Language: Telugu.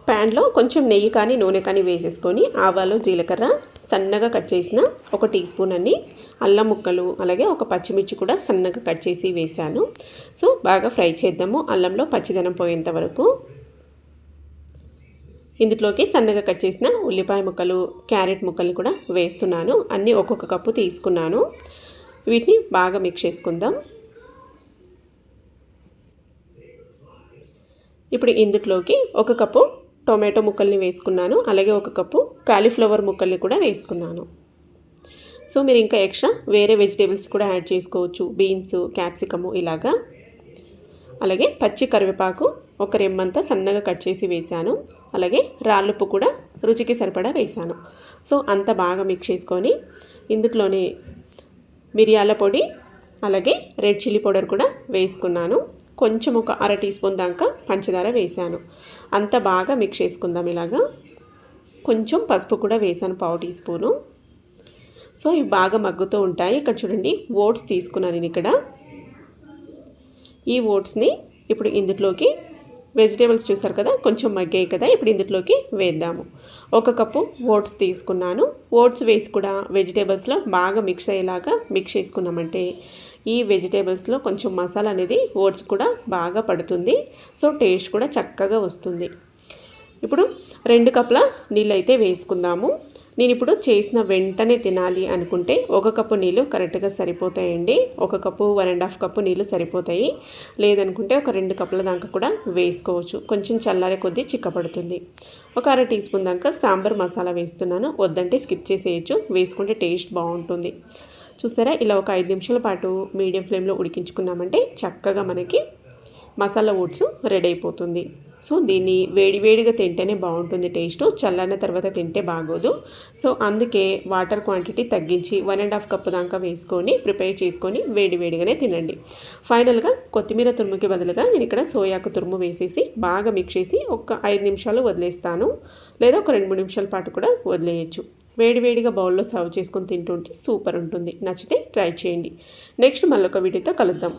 ప్యాన్లో కొంచెం నెయ్యి కానీ నూనె కానీ వేసేసుకొని ఆవాలు జీలకర్ర సన్నగా కట్ చేసిన 1 టీ స్పూన్ అన్ని అల్లం ముక్కలు అలాగే ఒక పచ్చిమిర్చి కూడా సన్నగా కట్ చేసి వేసాను. సో బాగా ఫ్రై చేద్దాము అల్లంలో పచ్చిదనం పోయేంత వరకు. ఇందులోకి సన్నగా కట్ చేసిన ఉల్లిపాయ ముక్కలు క్యారెట్ ముక్కల్ని కూడా వేస్తున్నాను. అన్నీ ఒక్కొక్క కప్పు తీసుకున్నాను. వీటిని బాగా మిక్స్ చేసుకుందాం. ఇప్పుడు ఇందులోకి 1 కప్పు టొమాటో ముక్కల్ని వేసుకున్నాను. అలాగే 1 కప్పు కాలీఫ్లవర్ ముక్కల్ని కూడా వేసుకున్నాను. సో మీరు ఇంకా ఎక్స్ట్రా వేరే వెజిటేబుల్స్ కూడా యాడ్ చేసుకోవచ్చు. బీన్స్, క్యాప్సికము ఇలాగా. అలాగే పచ్చి కరివేపాకు 1 రెమ్మంతా సన్నగా కట్ చేసి వేసాను. అలాగే రాళ్ళుప్పు కూడా రుచికి సరిపడా వేసాను. సో అంతా బాగా మిక్స్ చేసుకొని ఇందులోనే మిరియాల పొడి అలాగే రెడ్ చిల్లీ పౌడర్ కూడా వేసుకున్నాను. కొంచెం ఒక 1/2 టీ స్పూన్ దాకా పంచదార వేసాను. అంతా బాగా మిక్స్ చేసుకుందాం ఇలాగా. కొంచెం పసుపు కూడా వేసాను 1/2 టీ స్పూను. సో ఇవి బాగా మగ్గుతూ ఉంటాయి. ఇక్కడ చూడండి ఓట్స్ తీసుకున్నాను నేను ఇక్కడ. ఈ ఓట్స్ని ఇప్పుడు ఇందులోకి వెజిటేబుల్స్ చూసారు కదా కొంచెం మగ్గాయి కదా, ఇప్పుడు ఇందులోకి వేద్దాము. 1 కప్పు ఓట్స్ తీసుకున్నాను. ఓట్స్ వేసి కూడా వెజిటేబుల్స్లో బాగా మిక్స్ అయ్యేలాగా మిక్స్ చేసుకున్నామంటే ఈ వెజిటేబుల్స్లో కొంచెం మసాలా అనేది ఓట్స్ కూడా బాగా పడుతుంది. సో టేస్ట్ కూడా చక్కగా వస్తుంది. ఇప్పుడు 2 కప్పుల నీళ్ళు అయితే వేసుకుందాము. నేను ఇప్పుడు చేసిన వెంటనే తినాలి అనుకుంటే 1 కప్పు నీళ్ళు కరెక్ట్గా సరిపోతాయండి. 1 కప్పు 1.5 కప్పు నీళ్ళు సరిపోతాయి. లేదనుకుంటే ఒక 2 కప్పుల దాకా కూడా వేసుకోవచ్చు. కొంచెం చల్లారే కొద్దీ చిక్కపడుతుంది. ఒక 1/2 టీ స్పూన్ దాకా సాంబార్ మసాలా వేస్తున్నాను. వద్దంటే స్కిప్ చేసేయచ్చు, వేసుకుంటే టేస్ట్ బాగుంటుంది. చూసారా ఇలా ఒక 5 నిమిషాల పాటు మీడియం ఫ్లేమ్లో ఉడికించుకున్నామంటే చక్కగా మనకి మసాలా ఓట్స్ రెడీ అయిపోతుంది. సో దీన్ని వేడివేడిగా తింటేనే బాగుంటుంది టేస్ట్, చల్లారిన తర్వాత తింటే బాగోదు. సో అందుకే వాటర్ క్వాంటిటీ తగ్గించి 1.5 కప్పు దాకా వేసుకొని ప్రిపేర్ చేసుకొని వేడివేడిగానే తినండి. ఫైనల్గా కొత్తిమీర తురుముకి బదులుగా నేను ఇక్కడ సోయాకు తురుము వేసేసి బాగా మిక్స్ చేసి ఒక 5 నిమిషాలు వదిలేస్తాను. లేదా ఒక 2-3 నిమిషాల పాటు కూడా వదిలేయచ్చు. వేడివేడిగా బౌల్లో సర్వ్ చేసుకొని తింటుంటే సూపర్ ఉంటుంది. నచ్చితే ట్రై చేయండి. నెక్స్ట్ మళ్ళొక వీడియోతో కలుద్దాం.